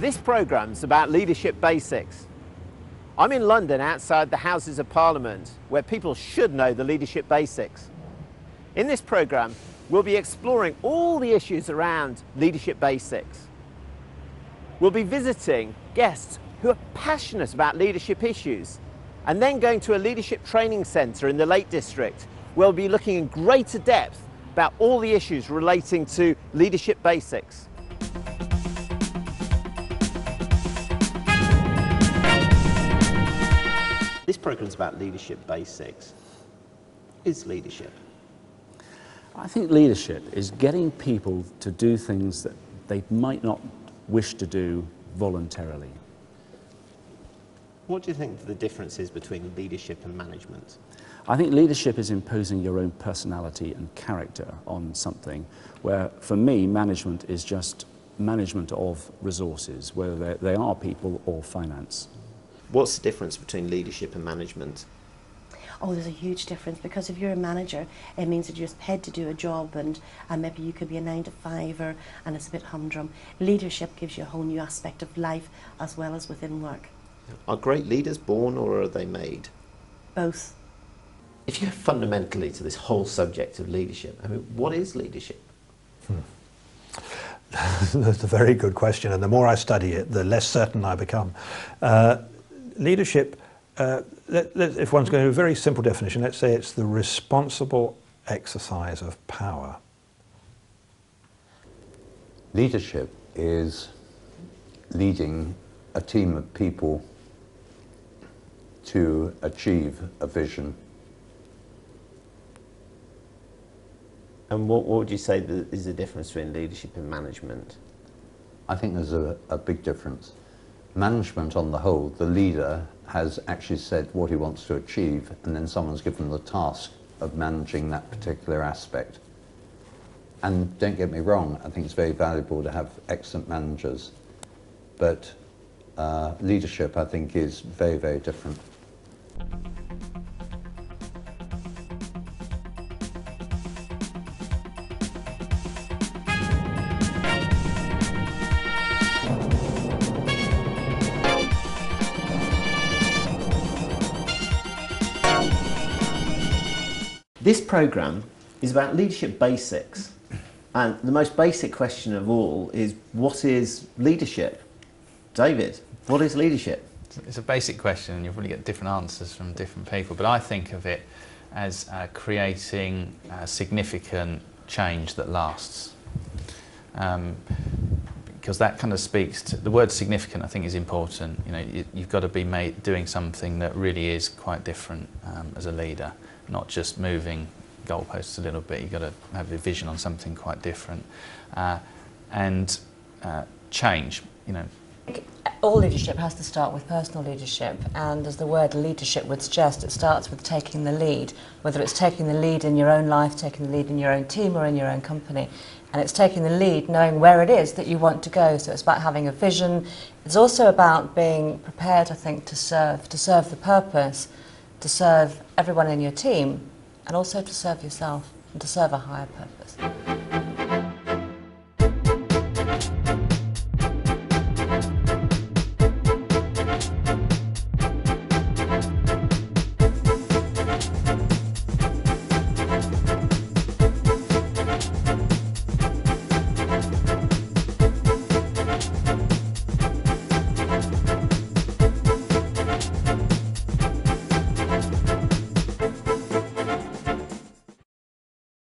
This programme's about leadership basics. I'm in London outside the Houses of Parliament, where people should know the leadership basics. In this programme, we'll be exploring all the issues around leadership basics. We'll be visiting guests who are passionate about leadership issues, and then going to a leadership training centre in the Lake District. We'll be looking in greater depth about all the issues relating to leadership basics. This programme's about leadership basics. Is leadership? I think leadership is getting people to do things that they might not wish to do voluntarily. What do you think the difference is between leadership and management? I think leadership is imposing your own personality and character on something, where for me management is just management of resources, whether they are people or finance. What's the difference between leadership and management? Oh, there's a huge difference, because if you're a manager, it means that you're just paid to do a job, and maybe you could be a 9-to-5-er, and it's a bit humdrum. Leadership gives you a whole new aspect of life as well as within work. Are great leaders born or are they made? Both. If you go fundamentally to this whole subject of leadership, I mean, what is leadership? That's a very good question, and the more I study it, the less certain I become. Leadership, if one's going to do a very simple definition, let's say it's the responsible exercise of power. Leadership is leading a team of people to achieve a vision. And what would you say is the difference between leadership and management? I think there's a big difference. Management on the whole, the leader has actually said what he wants to achieve, and then someone's given the task of managing that particular aspect. And don't get me wrong, I think it's very valuable to have excellent managers, but leadership, I think, is very, very different. This programme is about leadership basics, and the most basic question of all is, what is leadership? David, what is leadership? It's a basic question, and you'll probably get different answers from different people, but I think of it as creating significant change that lasts. Because that kind of speaks to, the word significant I think is important. You know, you've got to be doing something that really is quite different as a leader, not just moving goalposts a little bit. You've got to have a vision on something quite different. And change, you know. All leadership has to start with personal leadership, and as the word leadership would suggest, it starts with taking the lead, whether it's taking the lead in your own life, taking the lead in your own team or in your own company. And it's taking the lead knowing where it is that you want to go. So it's about having a vision. It's also about being prepared, I think, to serve the purpose, to serve everyone in your team, and also to serve yourself and to serve a higher purpose.